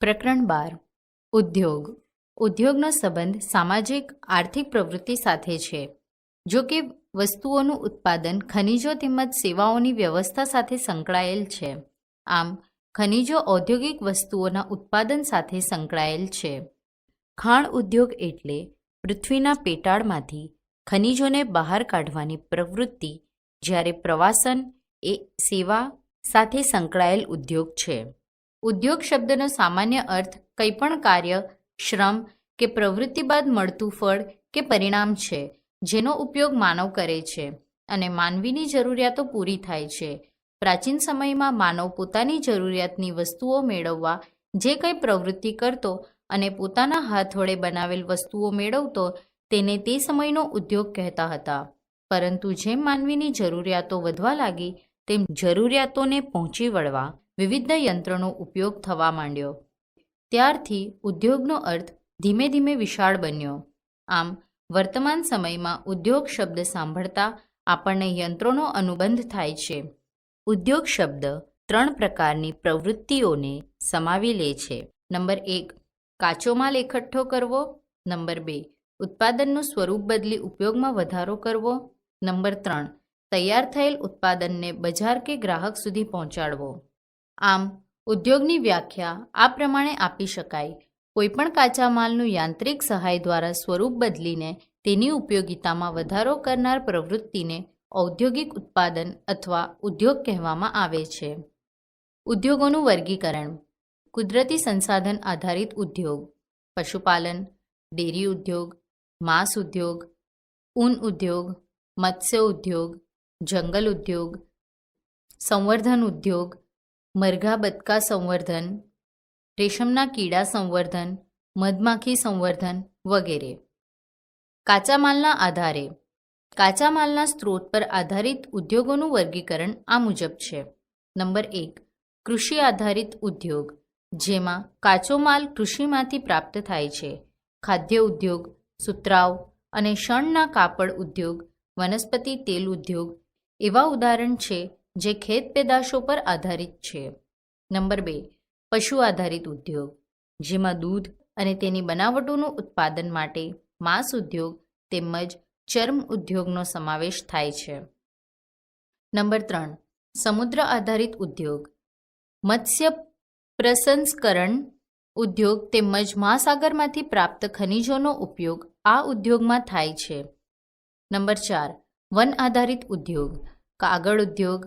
પ્રકરણ 12 ઉદ્યોગ. ઉદ્યોગનો સંબંધ સામાજિક આર્થિક પ્રવૃત્તિ સાથે છે. જો કે વસ્તુઓનું ઉત્પાદન ખનિજો તેમજ સેવાઓની વ્યવસ્થા સાથે સંકળાયેલ છે. આમ ખનિજો ઔદ્યોગિક વસ્તુઓના ઉત્પાદન સાથે સંકળાયેલ છે. ખાણ ઉદ્યોગ એટલે પૃથ્વીના પેટાળમાંથી ખનિજોને બહાર કાઢવાની પ્રવૃત્તિ, જ્યારે પ્રવાસન એ સેવા સાથે સંકળાયેલ ઉદ્યોગ છે. ઉદ્યોગ શબ્દનો સામાન્ય અર્થ કંઈપણ કાર્ય, શ્રમ કે પ્રવૃત્તિ બાદ મળતું ફળ કે પરિણામ છે, જેનો ઉપયોગ માનવ કરે છે અને માનવીની જરૂરિયાતો પૂરી થાય છે. પ્રાચીન સમયમાં માનવ પોતાની જરૂરિયાતની વસ્તુઓ મેળવવા જે કંઈ પ્રવૃત્તિ કરતો અને પોતાના હાથ વડે બનાવેલ વસ્તુઓ મેળવતો તેને તે સમયનો ઉદ્યોગ કહેતા હતા. પરંતુ જેમ માનવીની જરૂરિયાતો વધવા લાગી તેમ જરૂરિયાતોને પહોંચી વળવા વિવિધ યંત્રોનો ઉપયોગ થવા માંડ્યો. ત્યારથી ઉદ્યોગનો અર્થ ધીમે ધીમે વિશાળ બન્યો. આમ વર્તમાન સમયમાં ઉદ્યોગ શબ્દ સાંભળતા આપણને યંત્રોનો અનુબંધ થાય છે. ઉદ્યોગ શબ્દ 3 પ્રકારની પ્રવૃત્તિઓને સમાવી લે છે. નંબર 1, કાચો માલ એકઠો કરવો. નંબર 2, ઉત્પાદનનું સ્વરૂપ બદલી ઉપયોગમાં વધારો કરવો. નંબર 3, તૈયાર થયેલ ઉત્પાદનને બજાર કે ગ્રાહક સુધી પહોંચાડવો. આમ ઉદ્યોગની વ્યાખ્યા આ પ્રમાણે આપી શકાય: કોઈપણ કાચા માલનું યાંત્રિક સહાય દ્વારા સ્વરૂપ બદલીને તેની ઉપયોગિતામાં વધારો કરનાર પ્રવૃત્તિને ઔદ્યોગિક ઉત્પાદન અથવા ઉદ્યોગ કહેવામાં આવે છે. ઉદ્યોગોનું વર્ગીકરણ: કુદરતી સંસાધન આધારિત ઉદ્યોગ, પશુપાલન, ડેરી ઉદ્યોગ, માંસ ઉદ્યોગ, ઊન ઉદ્યોગ, મત્સ્ય ઉદ્યોગ, જંગલ ઉદ્યોગ, સંવર્ધન ઉદ્યોગ, મરઘા બતકા સંવર્ધન, રેશમના કીડા સંવર્ધન, મધમાખી સંવર્ધન વગેરે. કાચા માલના આધારે: કાચા માલના સ્ત્રોત પર આધારિત ઉદ્યોગોનું વર્ગીકરણ આ મુજબ છે. નંબર 1, કૃષિ આધારિત ઉદ્યોગ, જેમાં કાચો માલ કૃષિમાંથી પ્રાપ્ત થાય છે. ખાદ્ય ઉદ્યોગ, સુતરાઉ અને શણના કાપડ ઉદ્યોગ, વનસ્પતિ તેલ ઉદ્યોગ એવા ઉદાહરણ છે જે ખેત પેદાશો પર આધારિત છે. નંબર 2, પશુ આધારિત ઉદ્યોગ, જેમાં દૂધ અને તેની બનાવટોનું ઉત્પાદન માટે માંસ ઉદ્યોગ તેમજ ચર્મ ઉદ્યોગનો સમાવેશ થાય છે. નંબર 3, સમુદ્ર આધારિત ઉદ્યોગ, મત્સ્ય પ્રસંસ્કરણ ઉદ્યોગ તેમજ મહાસાગરમાંથી પ્રાપ્ત ખનિજોનો ઉપયોગ આ ઉદ્યોગમાં થાય છે. નંબર 4, વન આધારિત ઉદ્યોગ, કાગળ ઉદ્યોગ,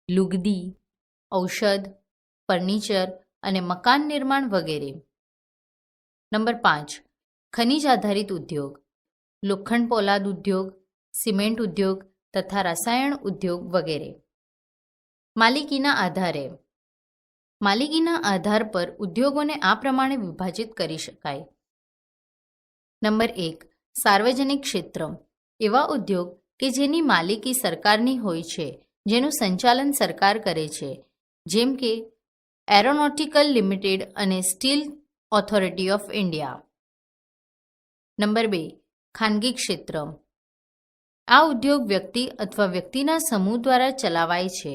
લુગદી, ઔષધ, ફર્નિચર અને મકાન નિર્માણ વગેરે. નંબર 5, ખનિજ આધારિત ઉદ્યોગ, લોખંડ પોલાદ ઉદ્યોગ, સિમેન્ટ ઉદ્યોગ તથા રસાયણ ઉદ્યોગ વગેરે. માલિકીના આધારે: માલિકીના આધાર પર ઉદ્યોગોને આ પ્રમાણે વિભાજિત કરી શકાય. નંબર 1, સાર્વજનિક ક્ષેત્ર, એવા ઉદ્યોગ કે જેની માલિકી સરકારની હોય છે, જેનું સંચાલન સરકાર કરે છે, જેમ કે એરોનોટિકલ લિમિટેડ અને steel authority of India. Number 2, ખાનગી ક્ષેત્ર, આ ઉદ્યોગ વ્યક્તિ અથવા વ્યક્તિના સમૂહ દ્વારા ચલાવાય છે,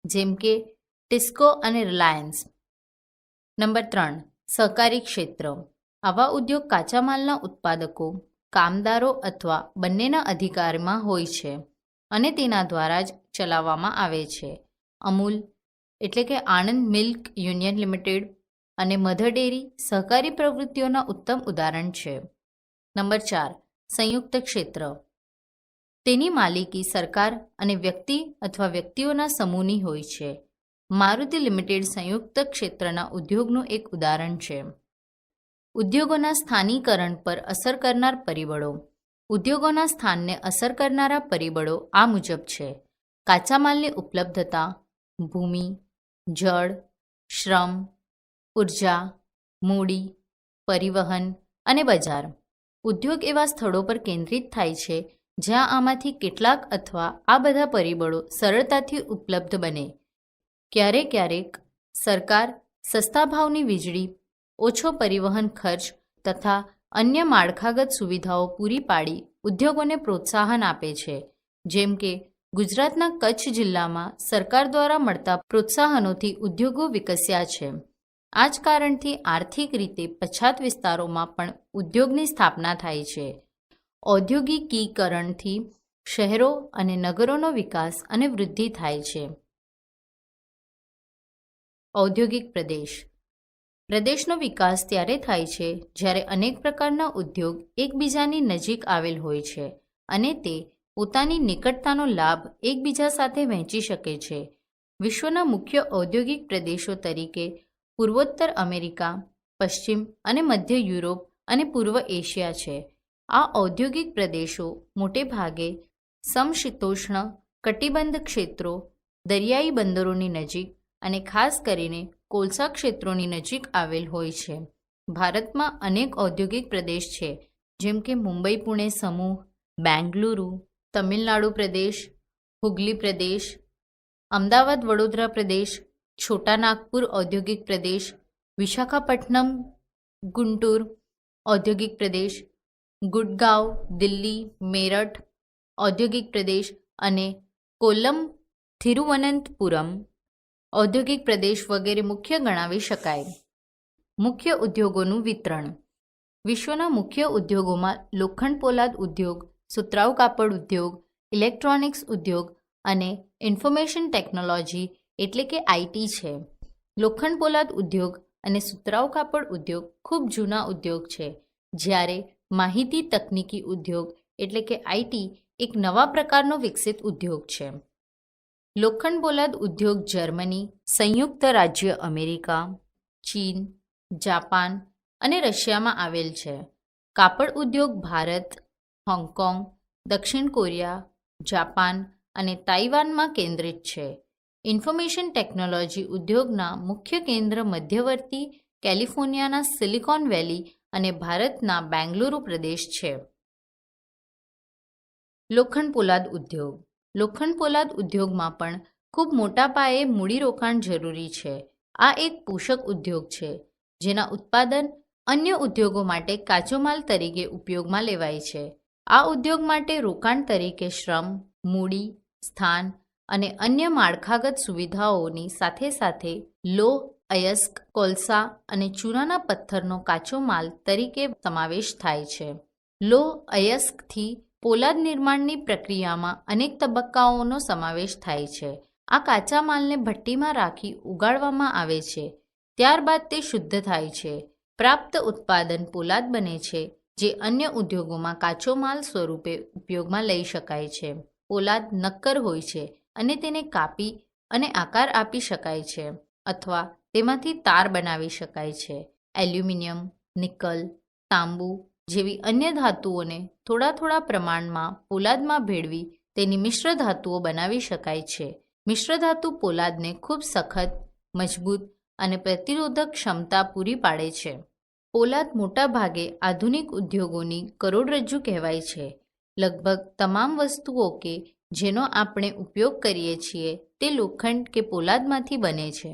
જેમ કે ટિસ્કો અને રિલાયન્સ. નંબર 3, સહકારી ક્ષેત્ર, આવા ઉદ્યોગ કાચા માલના ઉત્પાદકો, કામદારો અથવા બંનેના અધિકારમાં હોય છે અને તેના દ્વારા જ ચલાવવામાં આવે છે. અમૂલ એટલે કે આણંદ મિલ્ક યુનિયન લિમિટેડ અને મધર ડેરી સહકારી પ્રવૃત્તિઓના ઉત્તમ ઉદાહરણ છે. નંબર 4, સંયુક્ત ક્ષેત્ર, તેની માલિકી સરકાર અને વ્યક્તિ અથવા વ્યક્તિઓના સમૂહની હોય છે. મારુતિ લિમિટેડ સંયુક્ત ક્ષેત્રના ઉદ્યોગનું એક ઉદાહરણ છે. ઉદ્યોગોના સ્થાનીકરણ પર અસર કરનાર પરિબળો: ઉદ્યોગોના સ્થાનને અસર કરનારા પરિબળો આ મુજબ છે: કાચા માલની ઉપલબ્ધતા, ભૂમિ, જળ, શ્રમ, ઉર્જા, મૂડી, પરિવહન અને બજાર. ઉદ્યોગ એવા સ્થળો પર કેન્દ્રિત થાય છે જ્યાં આમાંથી કેટલાક અથવા આ બધા પરિબળો સરળતાથી ઉપલબ્ધ બને. ક્યારેક સરકાર સસ્તા ભાવની વીજળી, ઓછો પરિવહન ખર્ચ તથા અન્ય માળખાગત સુવિધાઓ પૂરી પાડી ઉદ્યોગોને પ્રોત્સાહન આપે છે, જેમ કે ગુજરાતના કચ્છ જિલ્લામાં સરકાર દ્વારા મળતા પ્રોત્સાહનોથી ઉદ્યોગો વિકસ્યા છે. આ જ કારણથી આર્થિક રીતે પછાત વિસ્તારોમાં પણ ઉદ્યોગની સ્થાપના થાય છે. ઔદ્યોગિકીકરણથી શહેરો અને નગરોનો વિકાસ અને વૃદ્ધિ થાય છે. ઔદ્યોગિક પ્રદેશ. પ્રદેશનો વિકાસ ત્યારે થાય છે જ્યારે અનેક પ્રકારના ઉદ્યોગ એકબીજાની નજીક આવેલ હોય છે અને તે પોતાની નિકટતાનો લાભ એકબીજા સાથે વહેંચી શકે છે. વિશ્વના મુખ્ય ઔદ્યોગિક પ્રદેશો તરીકે પૂર્વોત્તર અમેરિકા, પશ્ચિમ અને મધ્ય યુરોપ અને પૂર્વ એશિયા છે. આ ઔદ્યોગિક પ્રદેશો મોટે ભાગે સમશીતોષ્ણ કટિબંધ ક્ષેત્રો, દરિયાઈ બંદરોની નજીક અને ખાસ કરીને કોલસા ક્ષેત્રોની નજીક આવેલ હોય છે. ભારતમાં અનેક ઔદ્યોગિક પ્રદેશ છે, જેમ કે મુંબઈ પુણે સમૂહ, બેંગલુરુ, તમિલનાડુ પ્રદેશ, હુગલી પ્રદેશ, અમદાવાદ વડોદરા પ્રદેશ, છોટા નાગપુર ઔદ્યોગિક પ્રદેશ, વિશાખાપટ્ટનમ ગુંટુર ઔદ્યોગિક પ્રદેશ, ગુડગાંવ દિલ્હી મેરઠ ઔદ્યોગિક પ્રદેશ અને કોલ્લમ થિરુવનંતપુરમ ઔદ્યોગિક પ્રદેશ વગેરે મુખ્ય ગણાવી શકાય. મુખ્ય ઉદ્યોગોનું વિતરણ. વિશ્વના મુખ્ય ઉદ્યોગોમાં લોખંડ પોલાદ ઉદ્યોગ, સુતરાઉ કાપડ ઉદ્યોગ, ઇલેક્ટ્રોનિક્સ ઉદ્યોગ અને ઇન્ફોર્મેશન ટેકનોલોજી એટલે કે આઈટી છે. લોખંડ પોલાદ ઉદ્યોગ અને સુતરાઉ કાપડ ઉદ્યોગ ખૂબ જૂના ઉદ્યોગ છે, જ્યારે માહિતી તકનીકી ઉદ્યોગ એટલે કે આઈટી એક નવા પ્રકારનો વિકસિત ઉદ્યોગ છે. લોખંડ પોલાદ ઉદ્યોગ જર્મની, સંયુક્ત રાજ્ય અમેરિકા, ચીન, જાપાન અને રશિયામાં આવેલ છે. કાપડ ઉદ્યોગ ભારત, હોંગકોંગ, દક્ષિણ કોરિયા, જાપાન અને તાઇવાનમાં કેન્દ્રિત છે. ઇન્ફોર્મેશન ટેકનોલોજી ઉદ્યોગના મુખ્ય કેન્દ્ર મધ્યવર્તી કેલિફોર્નિયાના સિલિકોન વેલી અને ભારતના બેંગલુરુ પ્રદેશ છે. લોખંડ પોલાદ ઉદ્યોગ. લોખંડ પોલાદ ઉદ્યોગમાં પણ ખૂબ મોટા પાયે મૂડીરોકાણ જરૂરી છે. આ એક પોષક ઉદ્યોગ છે, જેના ઉત્પાદન અન્ય ઉદ્યોગો માટે કાચો માલ તરીકે ઉપયોગમાં લેવાય છે. આ ઉદ્યોગ માટે રોકાણ તરીકે શ્રમ, મૂડી, સ્થાન અને અન્ય માળખાગત સુવિધાઓની સાથે સાથે લોહ, અયસ્ક, કોલસા અને ચૂનાના પથ્થરનો કાચો માલ તરીકે સમાવેશ થાય છે. લોહ અયસ્કથી પોલાદ નિર્માણની પ્રક્રિયામાં અનેક તબક્કાઓનો સમાવેશ થાય છે. આ કાચા માલને ભઠ્ઠીમાં રાખી ઉગાડવામાં આવે છે. ત્યારબાદ તે શુદ્ધ થાય છે. પ્રાપ્ત ઉત્પાદન પોલાદ બને છે, જે અન્ય ઉદ્યોગોમાં કાચો માલ સ્વરૂપે ઉપયોગમાં લઈ શકાય છે. પોલાદ નક્કર હોય છે અને તેને કાપી અને આકાર આપી શકાય છે અથવા તેમાંથી તાર બનાવી શકાય છે. એલ્યુમિનિયમ, નિકલ, તાંબુ જેવી અન્ય ધાતુઓને થોડા પ્રમાણમાં પોલાદમાં ભેળવી તેની મિશ્ર ધાતુઓ બનાવી શકાય છે. મિશ્ર ધાતુ પોલાદને ખૂબ સખત, મજબૂત અને પ્રતિરોધક ક્ષમતા પૂરી પાડે છે. પોલાદ મોટા ભાગે આધુનિક ઉદ્યોગોની કરોડરજ્જુ કહેવાય છે. લગભગ તમામ વસ્તુઓ કે જેનો આપણે ઉપયોગ કરીએ છીએ તે લોખંડ કે પોલાદમાંથી બને છે.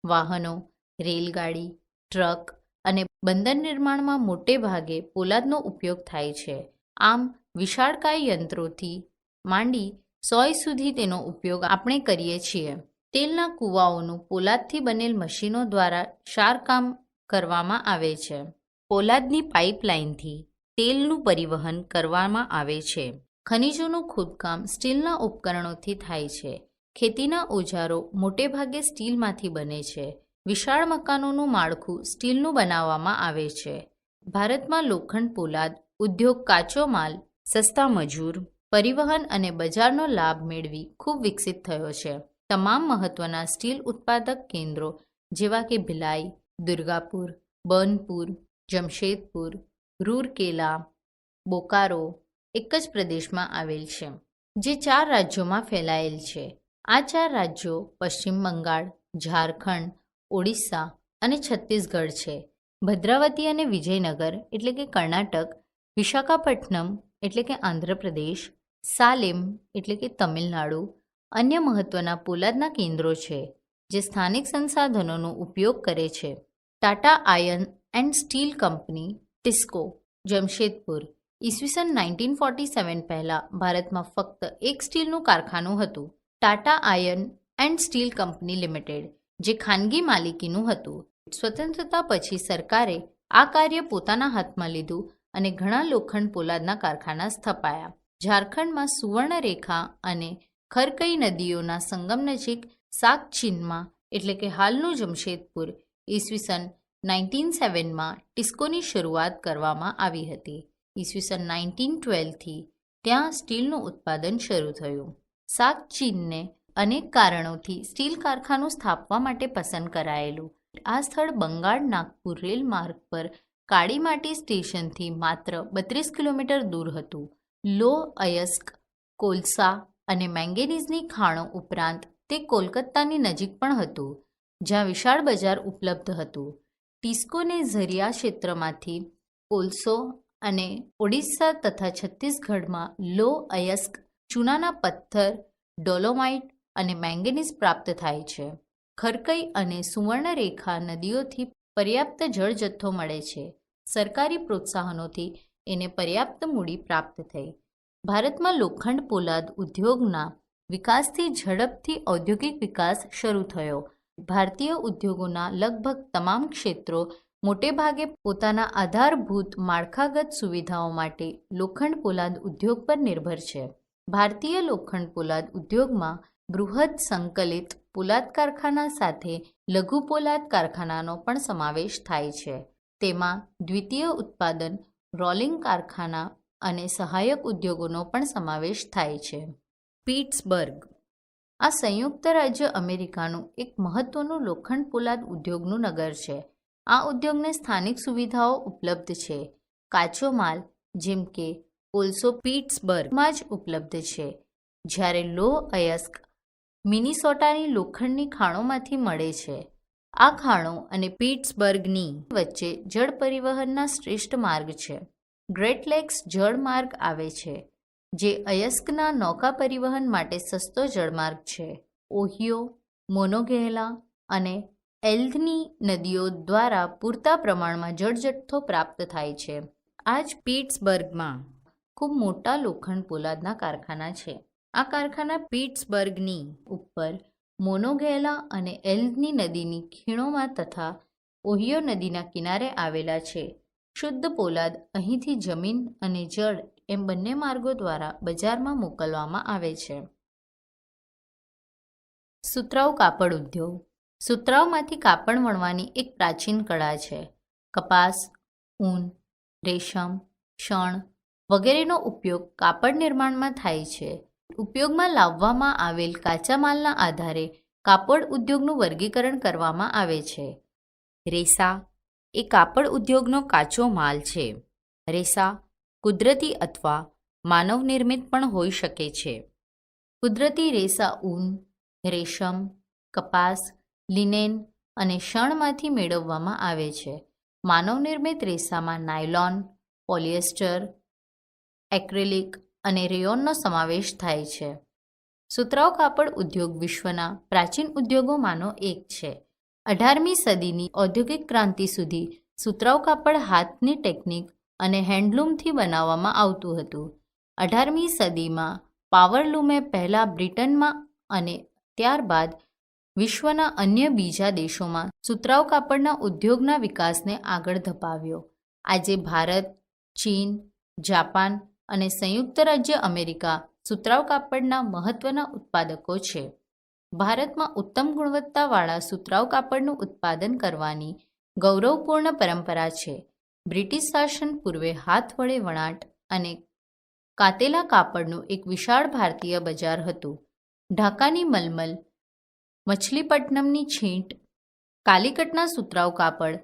વાહનો, રેલગાડી, ટ્રક અને બંદર નિર્માણમાં મોટે ભાગે પોલાદનો ઉપયોગ થાય છે. આમ વિશાળકાય યંત્રોથી માંડી સોય સુધી તેનો ઉપયોગ આપણે કરીએ છીએ. તેલના કૂવાઓનું પોલાદથી બનેલ મશીનો દ્વારા શારકામ કરવામાં આવે છે. પોલાદની પાઇપલાઇનથી તેલનું પરિવહન કરવામાં આવે છે. ખનિજોનું ખોદકામ સ્ટીલના ઉપકરણોથી થાય છે. ખેતીના ઓજારો મોટે ભાગે સ્ટીલમાંથી બને છે. વિશાળ મકાનોનું માળખું સ્ટીલનું બનાવવામાં આવે છે. ભારતમાં લોખંડ પોલાદ ઉદ્યોગ કાચો માલ, સસ્તા મજૂર, પરિવહન અને બજારનો લાભ મેળવી ખૂબ વિકસિત થયો છે. તમામ મહત્વના સ્ટીલ ઉત્પાદક કેન્દ્રો જેવા કે ભિલાઈ, દુર્ગાપુર, બર્નપુર, જમશેદપુર, રૂરકેલા, બોકારો એક જ પ્રદેશમાં આવેલ છે, જે 4 રાજ્યોમાં ફેલાયેલ છે. આ 4 રાજ્યો પશ્ચિમ બંગાળ, ઝારખંડ, ઓડિશા અને છત્તીસગઢ છે. ભદ્રાવતી અને વિજયનગર એટલે કે કર્ણાટક, વિશાખાપટ્ટનમ એટલે કે આંધ્રપ્રદેશ, સાલેમ એટલે કે તમિલનાડુ અન્ય મહત્વના પોલાદના કેન્દ્રો છે, જે સ્થાનિક સંસાધનોનો ઉપયોગ કરે છે. Tata iron and steel company TISCO, Jamshedpur. ઈસવીસન 1947 પહેલાં ભારતમાં ફક્ત એક સ્ટીલનું કારખાનું હતું, Tata iron and steel company limited, જે ખાનગી માલિકીનું હતું. સ્વતંત્રતા પછી સરકારે આ કાર્ય પોતાના હાથમાં લીધું અને ઘણા લોખંડ પોલાદના કારખાના સ્થપાયા. ઝારખંડમાં સુવર્ણરેખા અને ખરકઈ નદીઓના સંગમ નજીક સાગચીનમાં એટલે કે હાલનું જમશેદપુર ઈસવીસન 1907માં ટિસ્કોની શરૂઆત કરવામાં આવી હતી. ઈસવીસન 1912થી ત્યાં સ્ટીલનું ઉત્પાદન શરૂ થયું. સાગચીનને અનેક કારણોથી સ્ટીલ કારખાનું સ્થાપવા માટે પસંદ કરાયેલું. આ સ્થળ બંગાળ નાગપુર રેલ માર્ગ પર કાળીમાટી સ્ટેશનથી માત્ર 32 કિલોમીટર દૂર હતું. લોહ અયસ્ક, કોલસા અને મેંગેનીઝની ખાણો ઉપરાંત તે કોલકાતાની નજીક પણ હતું, જ્યાં વિશાળ બજાર ઉપલબ્ધ હતું. ટિસ્કોને ઝરિયા ક્ષેત્રમાંથી કોલસો અને ઓડિશા તથા છત્તીસગઢમાં લોહ અયસ્ક, ચૂનાના પથ્થર, ડોલોમાઇટ અને મેંગેનીઝ પ્રાપ્ત થાય છે. ખરકઈ અને સુવર્ણરેખા નદીઓથી પર્યાપ્ત જળ જથ્થો મળે છે. સરકારી પ્રોત્સાહનોથી એને પર્યાપ્ત મૂડી પ્રાપ્ત થઈ. ભારતમાં લોખંડ પોલાદ ઉદ્યોગના વિકાસથી ઝડપથી ઔદ્યોગિક વિકાસ શરૂ થયો. ભારતીય ઉદ્યોગોના લગભગ તમામ ક્ષેત્રો મોટેભાગે પોતાના આધારભૂત માળખાગત સુવિધાઓ માટે લોખંડ પોલાદ ઉદ્યોગ પર નિર્ભર છે. ભારતીય લોખંડ પોલાદ ઉદ્યોગમાં બૃહદ સંકલિત પોલાદ કારખાના સાથે લઘુ પોલાદ કારખાનાનો પણ સમાવેશ થાય છે. તેમાં દ્વિતીય ઉત્પાદન, રોલિંગ કારખાના અને સહાયક ઉદ્યોગોનો પણ સમાવેશ થાય છે. પિટ્સબર્ગ આ સંયુક્ત રાજ્ય અમેરિકાનું એક મહત્વનું લોખંડ પોલાદ ઉદ્યોગનું નગર છે. આ ઉદ્યોગને સ્થાનિક સુવિધાઓ ઉપલબ્ધ છે. કાચો માલ જેમ કે કોલસો પિટ્સબર્ગમાં જ ઉપલબ્ધ છે, જ્યારે લોહ અયસ્ક મિનિસોટાની લોખંડની ખાણોમાંથી મળે છે. આ ખાણો અને પિટ્સબર્ગની વચ્ચે જળ પરિવહનના શ્રેષ્ઠ માર્ગ છે. ગ્રેટ લેક્સ જળમાર્ગ આવે છે, જે અયસ્કના નૌકા પરિવહન માટે સસ્તો જળમાર્ગ છે. ઓહિયો, મોનોગેલા અને એલ્ધની નદીઓ દ્વારા પૂરતા પ્રમાણમાં જળજથ્થો પ્રાપ્ત થાય છે. આ જ પિટ્સબર્ગમાં ખૂબ મોટા લોખંડ પોલાદના કારખાના છે. આ કારખાના પિટ્સબર્ગની ઉપર મોનોગેલા અને એલ્ધની નદીની ખીણોમાં તથા ઓહિયો નદીના કિનારે આવેલા છે. શુદ્ધ પોલાદ અહીંથી જમીન અને જળ એમ બંને માર્ગો દ્વારા બજારમાં મોકલવામાં આવે છે. સુતરાઉ કાપડ ઉદ્યોગ સુતરાઉમાંથી કાપડ વણવાની એક પ્રાચીન કળા છે. કપાસ, ઊન, રેશમ, શણ વગેરેનો ઉપયોગ કાપડ નિર્માણમાં થાય છે. ઉપયોગમાં લાવવામાં આવેલ કાચા માલના આધારે કાપડ ઉદ્યોગનું વર્ગીકરણ કરવામાં આવે છે. રેસા એ કાપડ ઉદ્યોગનો કાચો માલ છે. રેસા કુદરતી અથવા માનવ નિર્મિત પણ હોઈ શકે છે. કુદરતી રેસા ઊન, રેશમ, કપાસ, લિનેન અને શણમાંથી મેળવવામાં આવે છે. માનવ નિર્મિત રેસામાં નાયલોન, પોલિએસ્ટર, એક્રેલિક અને રેયોનનો સમાવેશ થાય છે. સુતરાઉ કાપડ ઉદ્યોગ વિશ્વના પ્રાચીન ઉદ્યોગોમાંનો એક છે. 18મી સદીની ઔદ્યોગિક ક્રાંતિ સુધી સુતરાઉ કાપડ હાથની ટેકનિક અને હેન્ડલૂમથી બનાવવામાં આવતું હતું. 18મી સદીમાં પાવરલૂમે પહેલાં બ્રિટનમાં અને ત્યારબાદ વિશ્વના અન્ય બીજા દેશોમાં સુતરાઉ કાપડના ઉદ્યોગના વિકાસને આગળ ધપાવ્યો. આજે ભારત, ચીન, જાપાન અને સંયુક્ત રાજ્ય અમેરિકા સુતરાઉ કાપડના મહત્વના ઉત્પાદકો છે. ભારતમાં ઉત્તમ ગુણવત્તાવાળા સુતરાઉ કાપડનું ઉત્પાદન કરવાની ગૌરવપૂર્ણ પરંપરા છે. બ્રિટિશ શાસન પૂર્વે હાથ વડે વણાટ અને કાતેલા કાપડનું એક વિશાળ ભારતીય બજાર હતું. ઢાકાની મલમલ, મછલીપટ્ટનમની છીંટ, કાલિકટના સુતરાઉ કાપડ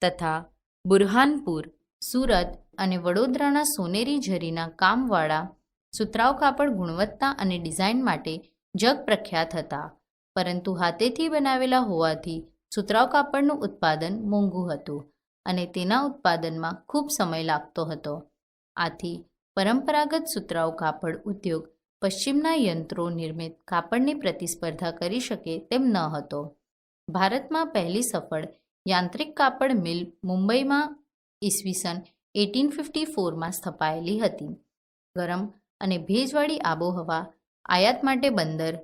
તથા બુરહાનપુર, સુરત અને વડોદરાના સોનેરી જરીના કામવાળા સુતરાઉ કાપડ ગુણવત્તા અને ડિઝાઇન માટે જગ પ્રખ્યાત હતા. પરંતુ હાથેથી બનાવેલા હોવાથી સુતરાઉ કાપડનું ઉત્પાદન મોંઘું હતું અને તેના ઉત્પાદનમાં ખૂબ સમય લાગતો હતો. આથી પરંપરાગત સુતરાઉ કાપડ ઉદ્યોગ પશ્ચિમના યંત્રો નિર્મિત કાપડની પ્રતિસ્પર્ધા કરી શકે તેમ ન હતો. ભારતમાં પહેલી સફળ યાંત્રિક કાપડ મિલ મુંબઈમાં ઈસવીસન 1854માં સ્થપાયેલી હતી. ગરમ અને ભેજવાળી આબોહવા, આયાત માટે બંદર,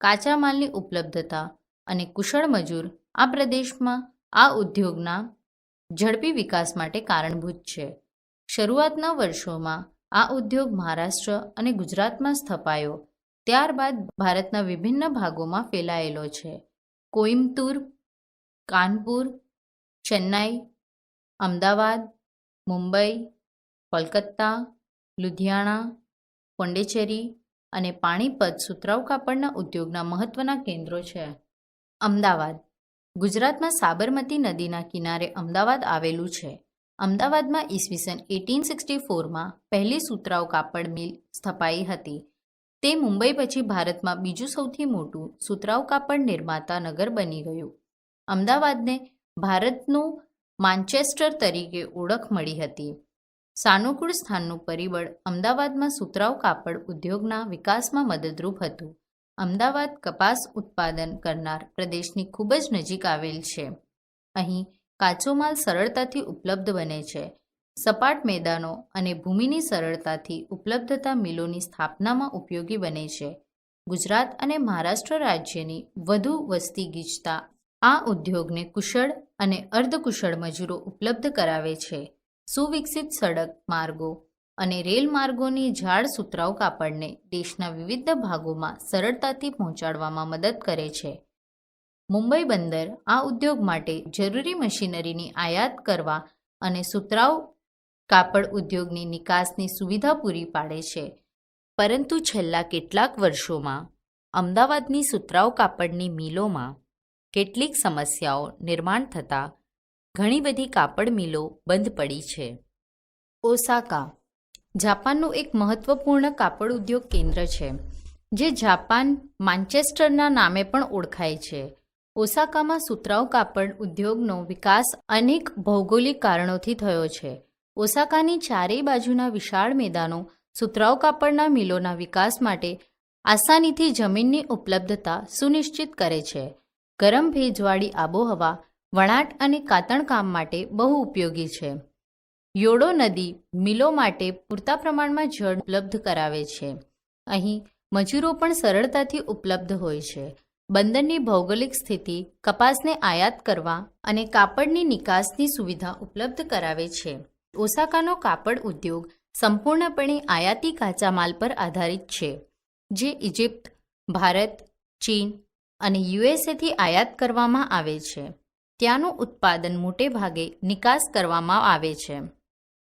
કાચા માલની ઉપલબ્ધતા અને કુશળ મજૂર આ પ્રદેશમાં આ ઉદ્યોગના ઝડપી વિકાસ માટે કારણભૂત છે. શરૂઆતના વર્ષોમાં આ ઉદ્યોગ મહારાષ્ટ્ર અને ગુજરાતમાં સ્થપાયો, ત્યારબાદ ભારતના વિભિન્ન ભાગોમાં ફેલાયેલો છે. કોઇમ્બતુર, કાનપુર, ચેન્નાઈ, અમદાવાદ, મુંબઈ, કોલકાતા, લુધિયાણા, પોંડિચેરી અને પાણીપત સુતરાઉ કાપડના ઉદ્યોગના મહત્વના કેન્દ્રો છે. અમદાવાદ ગુજરાતમાં સાબરમતી નદીના કિનારે અમદાવાદ આવેલું છે. અમદાવાદમાં ઈસવીસન 1864માં પહેલી સુતરાઉ કાપડ મિલ સ્થપાઈ હતી. તે મુંબઈ પછી ભારતમાં બીજું સૌથી મોટું સુતરાઉ કાપડ નિર્માતા નગર બની ગયું. અમદાવાદને ભારતનું માન્ચેસ્ટર તરીકે ઓળખ મળી હતી. સાનુકૂળ સ્થાનનું પરિબળ અમદાવાદમાં સુતરાઉ કાપડ ઉદ્યોગના વિકાસમાં મદદરૂપ હતું. અમદાવાદ કપાસ ઉત્પાદન કરનાર પ્રદેશની ખૂબ જ નજીક આવેલ છે. અહીં કાચો માલ સરળતાથી ઉપલબ્ધ બને છે. સપાટ મેદાનો અને ભૂમિની સરળતાથી ઉપલબ્ધતા મિલોની સ્થાપનામાં ઉપયોગી બને છે. ગુજરાત અને મહારાષ્ટ્ર રાજ્યની વધુ વસ્તી ગીચતા આ ઉદ્યોગને કુશળ અને અર્ધકુશળ મજૂરો ઉપલબ્ધ કરાવે છે. સુવિકસિત સડક માર્ગો અને રેલ માર્ગોની ઝાડ સુતરાઉ કાપડને દેશના વિવિધ ભાગોમાં સરળતાથી પહોંચાડવામાં મદદ કરે છે. મુંબઈ બંદર આ ઉદ્યોગ માટે જરૂરી મશીનરીની આયાત કરવા અને સુતરાઉ કાપડ ઉદ્યોગની નિકાસની સુવિધા પૂરી પાડે છે. પરંતુ છેલ્લા કેટલાક વર્ષોમાં અમદાવાદની સુતરાઉ કાપડની મિલોમાં કેટલીક સમસ્યાઓ નિર્માણ થતાં ઘણી બધી કાપડ મિલો બંધ પડી છે. ઓસાકા જાપાનનું એક મહત્વપૂર્ણ કાપડ ઉદ્યોગ કેન્દ્ર છે, જે જાપાન માન્ચેસ્ટરના નામે પણ ઓળખાય છે. ઓસાકામાં સુતરાઉ કાપડ ઉદ્યોગનો વિકાસ અનેક ભૌગોલિક કારણોથી થયો છે. ઓસાકાની ચારેય બાજુના વિશાળ મેદાનો સુતરાઉ કાપડના મિલોના વિકાસ માટે આસાનીથી જમીનની ઉપલબ્ધતા સુનિશ્ચિત કરે છે. ગરમ ભેજવાળી આબોહવા વણાટ અને કાતણકામ માટે બહુ ઉપયોગી છે. યોડો નદી મિલો માટે પૂરતા પ્રમાણમાં જળ ઉપલબ્ધ કરાવે છે. અહીં મજૂરો પણ સરળતાથી ઉપલબ્ધ હોય છે. બંદરની ભૌગોલિક સ્થિતિ કપાસને આયાત કરવા અને કાપડની નિકાસની સુવિધા ઉપલબ્ધ કરાવે છે. ઓસાકાનો કાપડ ઉદ્યોગ સંપૂર્ણપણે આયાતી કાચા માલ પર આધારિત છે, જે ઇજિપ્ત, ભારત, ચીન અને યુએસએથી આયાત કરવામાં આવે છે. ત્યાંનું ઉત્પાદન મોટે ભાગે નિકાસ કરવામાં આવે છે.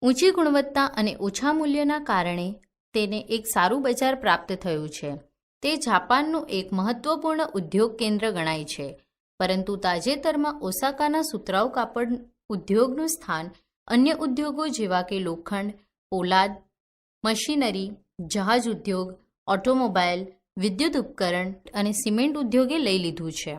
ઊંચી ગુણવત્તા અને ઓછા મૂલ્યના કારણે તેને એક સારું બજાર પ્રાપ્ત થયું છે. તે જાપાનનું એક મહત્વપૂર્ણ ઉદ્યોગ કેન્દ્ર ગણાય છે. પરંતુ તાજેતરમાં ઓસાકાના સુતરાઉ કાપડ ઉદ્યોગનું સ્થાન અન્ય ઉદ્યોગો જેવા કે લોખંડ, પોલાદ, મશીનરી, જહાજ ઉદ્યોગ, ઓટોમોબાઈલ, વિદ્યુત ઉપકરણ અને સિમેન્ટ ઉદ્યોગે લઈ લીધું છે.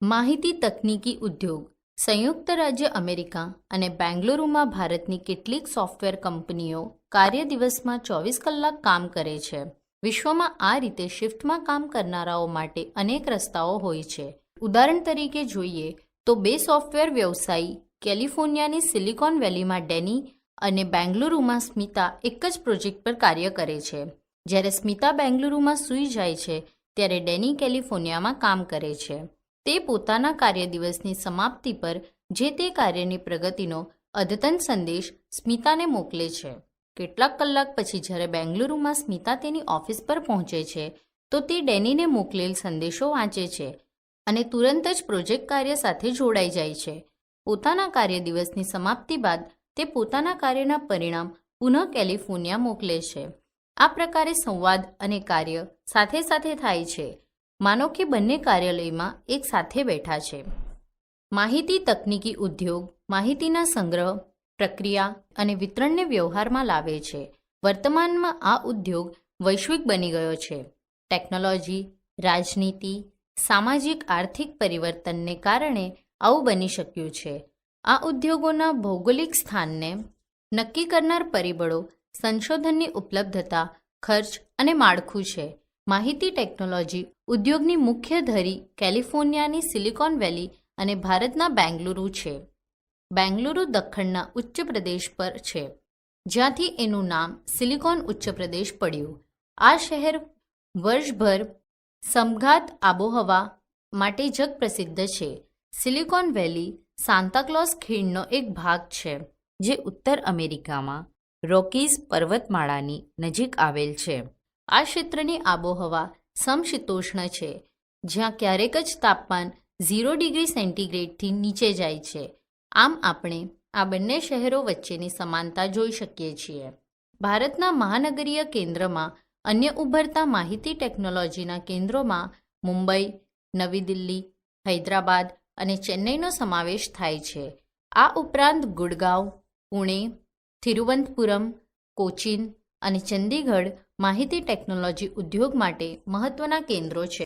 માહિતી તકનીકી ઉદ્યોગ સંયુક્ત રાજ્ય અમેરિકા અને બેંગલુરુમાં ભારતની કેટલીક સોફ્ટવેર કંપનીઓ કાર્ય દિવસમાં 24 કલાક કામ કરે છે. વિશ્વમાં આ રીતે શિફ્ટમાં કામ કરનારાઓ માટે અનેક રસ્તાઓ હોય છે. ઉદાહરણ તરીકે જોઈએ તો બે સોફ્ટવેર વ્યવસાયી કેલિફોર્નિયાની સિલિકોન વેલીમાં ડેની અને બેંગલુરુમાં સ્મિતા એક જ પ્રોજેક્ટ પર કાર્ય કરે છે. જ્યારે સ્મિતા બેંગલુરુમાં સૂઈ જાય છે ત્યારે ડેની કેલિફોર્નિયામાં કામ કરે છે. તે પોતાના કાર્યદિવસની સમાપ્તિ પર જે તે કાર્યની પ્રગતિનો અદ્યતન સંદેશ સ્મિતાને મોકલે છે. કેટલાક કલાક પછી જ્યારે બેંગલુરુમાં સ્મિતા તેની ઓફિસ પર પહોંચે છે તો તે ડેનીને મોકલેલ સંદેશો વાંચે છે અને તુરંત જ પ્રોજેક્ટ કાર્ય સાથે જોડાઈ જાય છે. પોતાના કાર્યદિવસની સમાપ્તિ બાદ તે પોતાના કાર્યના પરિણામ પુનઃ કેલિફોર્નિયા મોકલે છે. આ પ્રકારે સંવાદ અને કાર્ય સાથે સાથે થાય છે. માનો કે બંને કાર્યાલયમાં એક સાથે બેઠા છે. માહિતી તકનીકી ઉદ્યોગ માહિતીના સંગ્રહ, પ્રક્રિયા અને વિતરણને વ્યવહારમાં લાવે છે. વર્તમાનમાં આ ઉદ્યોગ વૈશ્વિક બની ગયો છે. ટેકનોલોજી, રાજનીતિ, સામાજિક આર્થિક પરિવર્તનને કારણે આવું બની શક્યું છે. આ ઉદ્યોગોના ભૌગોલિક સ્થાનને નક્કી કરનાર પરિબળો સંશોધનની ઉપલબ્ધતા, ખર્ચ અને માળખું છે. માહિતી ટેકનોલોજી ઉદ્યોગની મુખ્ય ધરી કેલિફોર્નિયાની સિલિકોન વેલી અને ભારતના બેંગલુરુ છે. બેંગલુરુ દખ્ખણના ઉચ્ચ પ્રદેશ પર છે, જ્યાંથી એનું નામ સિલિકોન ઉચ્ચ પ્રદેશ પડ્યું. આ શહેર વર્ષભર સમઘાત આબોહવા માટે જગપ્રસિદ્ધ છે. સિલિકોન વેલી સાન્તાક્લોઝ ખીણનો એક ભાગ છે જે ઉત્તર અમેરિકામાં રોકીઝ પર્વતમાળાની નજીક આવેલ છે. આ ક્ષેત્રની આબોહવા સમશીતોષ્ણ છે, જ્યાં ક્યારેક જ તાપમાન 0°C નીચે જાય છે. આમ આપણે આ બંને શહેરો વચ્ચેની સમાનતા જોઈ શકીએ છીએ. ભારતના મહાનગરીય કેન્દ્રમાં અન્ય ઉભરતા માહિતી ટેકનોલોજીના કેન્દ્રોમાં મુંબઈ, નવી દિલ્હી, હૈદરાબાદ અને ચેન્નઈનો સમાવેશ થાય છે. આ ઉપરાંત ગુડગાંવ, પુણે, તિરુવનંતપુરમ, કોચીન અને ચંદીગઢ માહિતી ટેકનોલોજી ઉદ્યોગ માટે મહત્વના કેન્દ્રો છે.